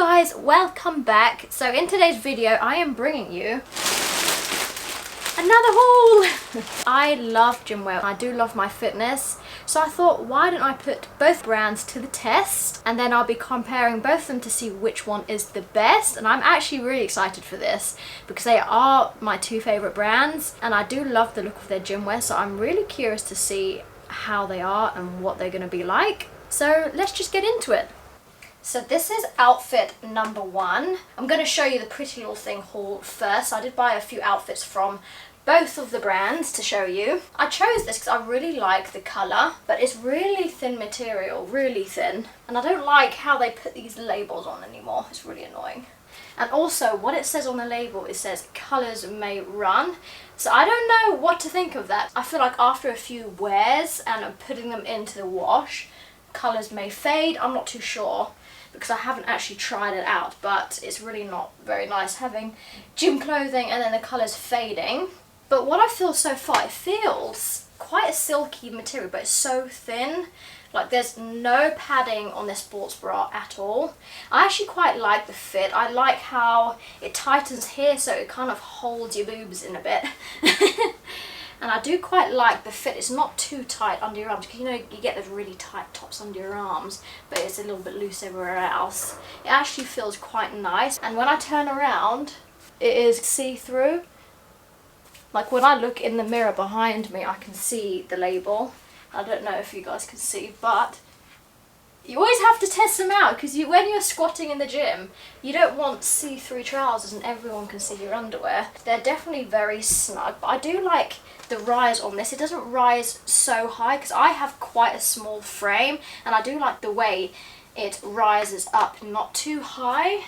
guys, welcome back. So in today's video I am bringing you another haul. I love gym wear. I do love my fitness, so I thought, why don't I put both brands to the test, and then I'll be comparing both of them to see which one is the best. And I'm actually really excited for this because they are my two favorite brands, and I do love the look of their gym wear, so I'm really curious to see how they are and what they're going to be like. So let's just get into it. So this is outfit number one. I'm going to show you the Pretty Little Thing haul first. I did buy a few outfits from both of the brands to show you. I chose this because I really like the colour, but it's really thin material, really thin. And I don't like how they put these labels on anymore. It's really annoying. And also what it says on the label, it says colours may run. So I don't know what to think of that. I feel like after a few wears and putting them into the wash, colours may fade. I'm not too sure, because I haven't actually tried it out, but it's really not very nice having gym clothing and then the colours fading. But what I feel so far, it feels quite a silky material, but it's so thin. Like there's no padding on this sports bra at all. I actually quite like the fit. I like how it tightens here, so it kind of holds your boobs in a bit. And I do quite like the fit. It's not too tight under your arms, because you know you get those really tight tops under your arms, but it's a little bit loose everywhere else. It actually feels quite nice, and when I turn around, it is see-through. Like when I look in the mirror behind me, I can see the label. I don't know if you guys can see, but you always have to test them out, because when you're squatting in the gym, you don't want see-through trousers and everyone can see your underwear. They're definitely very snug, but I do like the rise on this. It doesn't rise so high because I have quite a small frame, and I do like the way it rises up, not too high.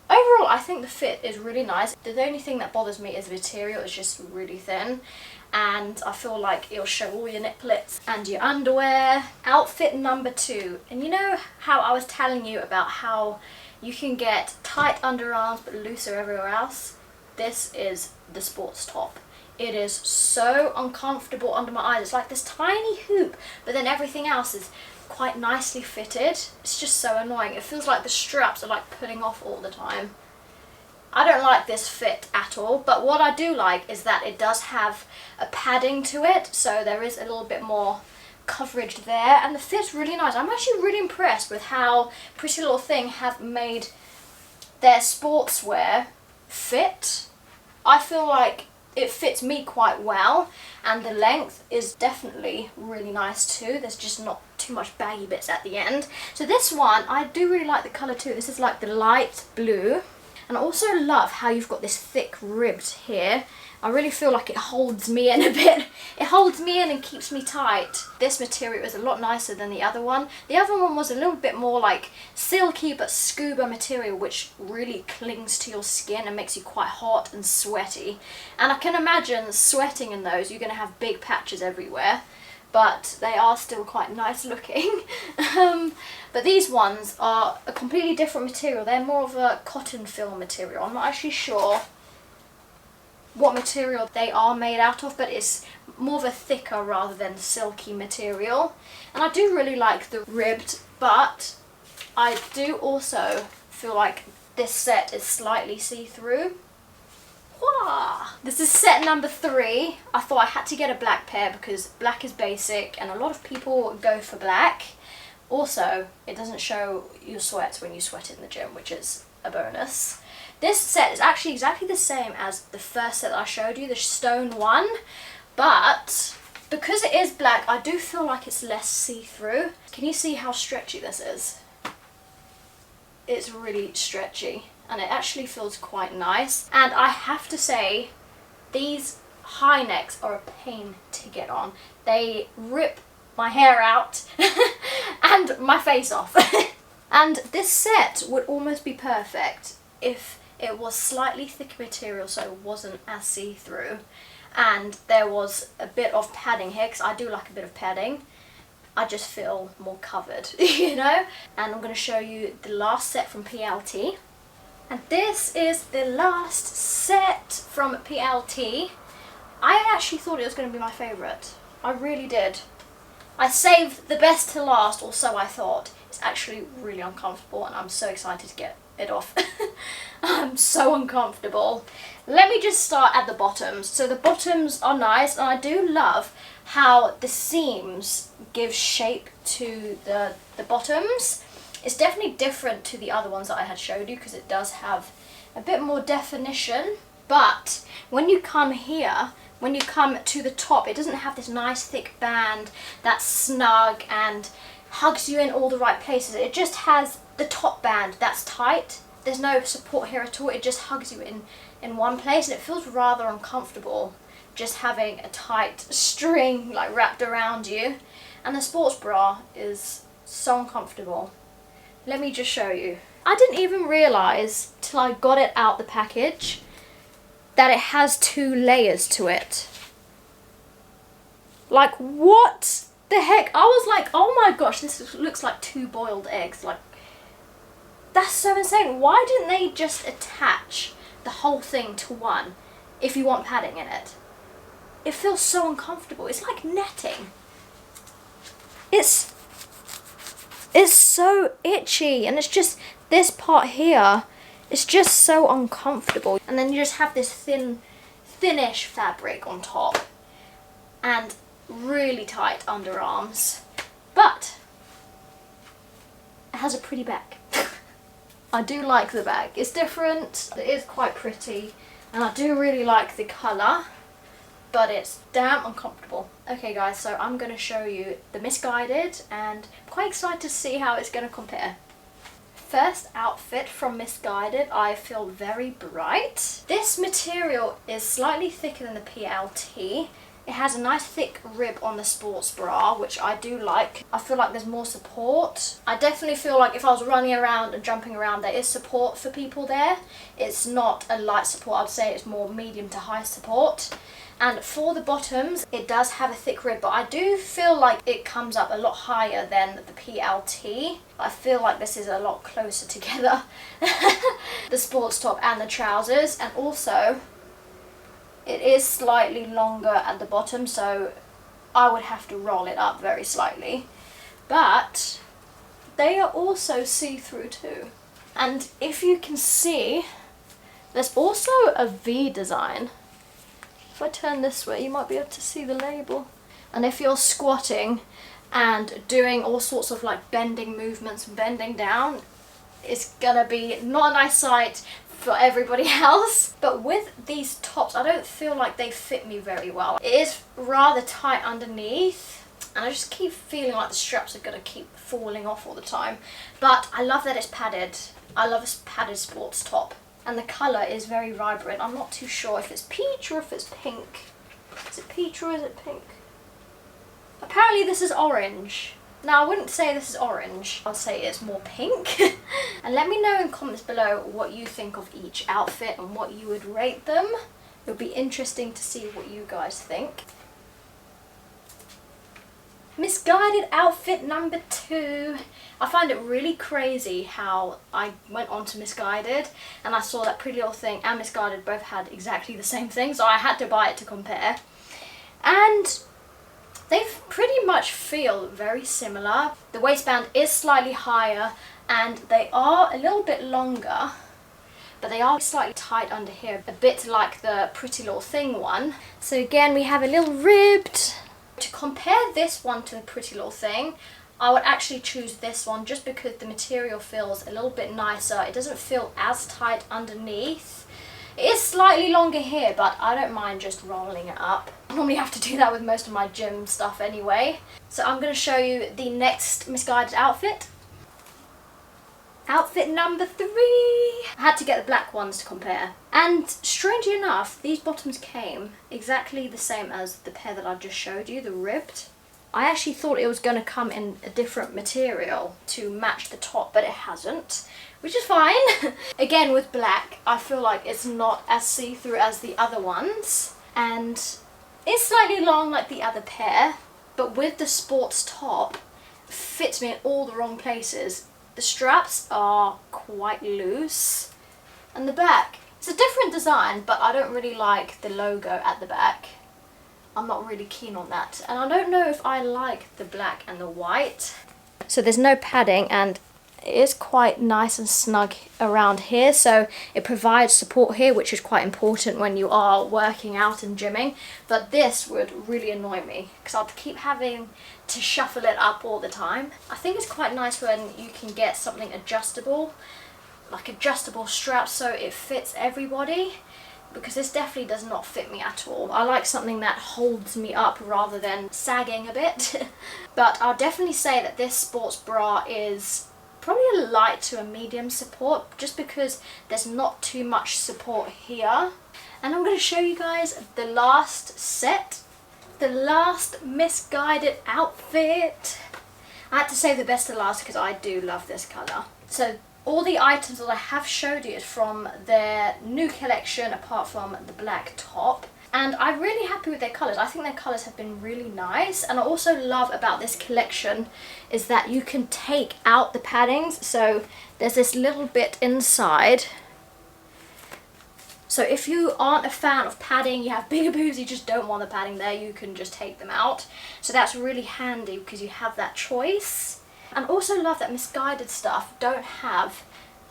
Overall, I think the fit is really nice. The only thing that bothers me is the material is just really thin, and I feel like it'll show all your niplets and your underwear. Outfit number two, and you know how I was telling you about how you can get tight underarms but looser everywhere else? This is the sports top. It is so uncomfortable under my eyes. It's like this tiny hoop, but then everything else is quite nicely fitted. It's just so annoying. It feels like the straps are like pulling off all the time. I don't like this fit at all, but what I do like is that it does have a padding to it, so there is a little bit more coverage there, and the fit's really nice. I'm actually really impressed with how Pretty Little Thing have made their sportswear fit. I feel like it fits me quite well, and the length is definitely really nice too. There's just not too much baggy bits at the end. So this one, I do really like the colour too. This is like the light blue. And I also love how you've got this thick ribbed here. I really feel like it holds me in a bit. It holds me in and keeps me tight. This material is a lot nicer than the other one. The other one was a little bit more like silky but scuba material, which really clings to your skin and makes you quite hot and sweaty. And I can imagine sweating in those, you're going to have big patches everywhere. But they are still quite nice looking. But these ones are a completely different material. They're more of a cotton film material. I'm not actually sure what material they are made out of, but it's more of a thicker rather than silky material. And I do really like the ribbed, but I do also feel like this set is slightly see-through. This is set number three. I thought I had to get a black pair because black is basic and a lot of people go for black. Also, it doesn't show your sweat when you sweat in the gym, which is a bonus. This set is actually exactly the same as the first set that I showed you, the stone one, but because it is black, I do feel like it's less see-through. Can you see how stretchy this is? It's really stretchy, and it actually feels quite nice. And I have to say, these high necks are a pain to get on. They rip my hair out and my face off. And this set would almost be perfect if it was slightly thicker material, so it wasn't as see-through, and there was a bit of padding here, because I do like a bit of padding. I just feel more covered, you know? And I'm going to show you the last set from PLT. And this is the last set from PLT. I actually thought it was going to be my favourite. I really did. I saved the best to last, or so I thought. It's actually really uncomfortable, and I'm so excited to get it off. I'm so uncomfortable. Let me just start at the bottoms. So the bottoms are nice, and I do love how the seams give shape to the bottoms. It's definitely different to the other ones that I had showed you because it does have a bit more definition. But when you come here, when you come to the top, it doesn't have this nice thick band that's snug and hugs you in all the right places. It just has the top band that's tight. There's no support here at all. It just hugs you in one place, and it feels rather uncomfortable just having a tight string like wrapped around you. And the sports bra is so uncomfortable. Let me just show you. I didn't even realise till I got it out the package that it has 2 layers to it. Like, what the heck? I was like, oh my gosh, this looks like 2 boiled eggs. Like, that's so insane. Why didn't they just attach the whole thing to one if you want padding in it? It feels so uncomfortable. It's like netting. It's so itchy, and it's just this part here. It's just so uncomfortable. And then you just have this thinnish fabric on top and really tight underarms. But it has a pretty back. I do like the back. It's different. It is quite pretty. And I do really like the colour. But it's damn uncomfortable. Okay guys, so I'm going to show you the Missguided, and I'm quite excited to see how it's going to compare. First outfit from Missguided, I feel very bright. This material is slightly thicker than the PLT. It has a nice thick rib on the sports bra, which I do like. I feel like there's more support. I definitely feel like if I was running around and jumping around, there is support for people there. It's not a light support, I'd say it's more medium to high support. And for the bottoms, it does have a thick rib, but I do feel like it comes up a lot higher than the PLT. I feel like this is a lot closer together, the sports top and the trousers. And also, it is slightly longer at the bottom, so I would have to roll it up very slightly. But they are also see-through too. And if you can see, there's also a V design. If I turn this way, you might be able to see the label. And if you're squatting and doing all sorts of like bending movements and bending down, it's gonna be not a nice sight for everybody else. But with these tops, I don't feel like they fit me very well. It is rather tight underneath, and I just keep feeling like the straps are gonna keep falling off all the time. But I love that it's padded. I love a padded sports top. And the colour is very vibrant. I'm not too sure if it's peach or if it's pink. Is it peach or is it pink? Apparently this is orange. Now I wouldn't say this is orange. I'll say it's more pink. And let me know in comments below what you think of each outfit and what you would rate them. It would be interesting to see what you guys think. Missguided outfit number 2. I find it really crazy how I went on to Missguided and I saw that Pretty Little Thing and Missguided both had exactly the same thing, so I had to buy it to compare. And they pretty much feel very similar. The waistband is slightly higher and they are a little bit longer, but they are slightly tight under here, a bit like the Pretty Little Thing one. So again, we have a little ribbed. To compare this one to the Pretty Little Thing, I would actually choose this one just because the material feels a little bit nicer. It doesn't feel as tight underneath. It is slightly longer here, but I don't mind just rolling it up. I normally have to do that with most of my gym stuff anyway. So I'm going to show you the next Missguided outfit. Outfit number 3. I had to get the black ones to compare. And strangely enough, these bottoms came exactly the same as the pair that I just showed you, the ribbed. I actually thought it was going to come in a different material to match the top, but it hasn't, which is fine. Again, with black, I feel like it's not as see-through as the other ones. And it's slightly long like the other pair, but with the sports top, it fits me in all the wrong places. The straps are quite loose, and the back, it's a different design, but I don't really like the logo at the back. I'm not really keen on that, and I don't know if I like the black and the white. So there's no padding, and it is quite nice and snug around here, so it provides support here, which is quite important when you are working out and gymming. But this would really annoy me because I'd keep having to shuffle it up all the time. I think it's quite nice when you can get something adjustable, like adjustable straps, so it fits everybody, because this definitely does not fit me at all. I like something that holds me up rather than sagging a bit. But I'll definitely say that this sports bra is probably a light to a medium support, just because there's not too much support here. And I'm going to show you guys the last set, the last misguided outfit. I had to save the best to last because I do love this colour. So all the items that I have showed you is from their new collection, apart from the black top. And I'm really happy with their colours. I think their colours have been really nice. And I also love about this collection is that you can take out the paddings. So there's this little bit inside. So if you aren't a fan of padding, you have bigger boobs, you just don't want the padding there, you can just take them out. So that's really handy because you have that choice. And also love that Misguided stuff don't have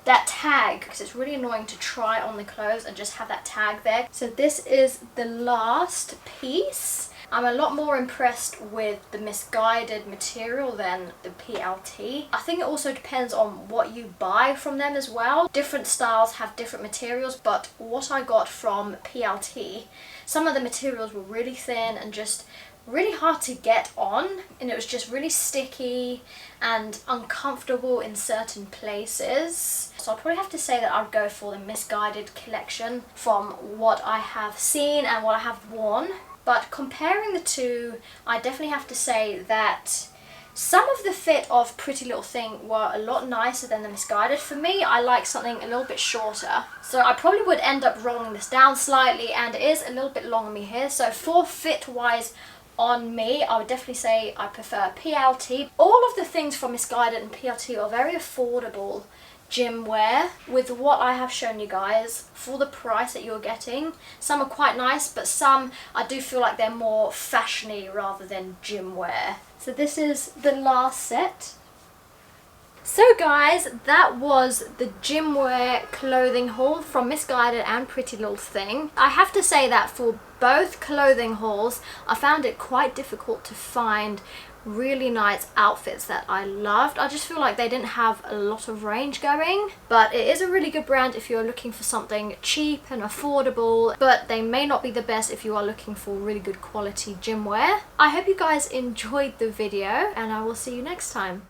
that tag, because it's really annoying to try on the clothes and just have that tag there. So this is the last piece. I'm a lot more impressed with the Misguided material than the PLT. I think it also depends on what you buy from them as well. Different styles have different materials, but what I got from PLT, some of the materials were really thin and just really hard to get on, and it was just really sticky and uncomfortable in certain places. So I'll probably have to say that I'd go for the Misguided collection from what I have seen and what I have worn. But comparing the two, I definitely have to say that some of the fit of Pretty Little Thing were a lot nicer than the Misguided. For me, I like something a little bit shorter. So I probably would end up rolling this down slightly, and it is a little bit long on me here. So for fit-wise on me, I would definitely say I prefer PLT. All of the things from Misguided and PLT are very affordable gym wear with what I have shown you guys for the price that you're getting. Some are quite nice, but some I do feel like they're more fashiony rather than gym wear. So this is the last set. So guys, that was the gym wear clothing haul from Misguided and Pretty Little Thing. I have to say that for both clothing hauls, I found it quite difficult to find really nice outfits that I loved. I just feel like they didn't have a lot of range going, but it is a really good brand if you're looking for something cheap and affordable, but they may not be the best if you are looking for really good quality gym wear. I hope you guys enjoyed the video, and I will see you next time.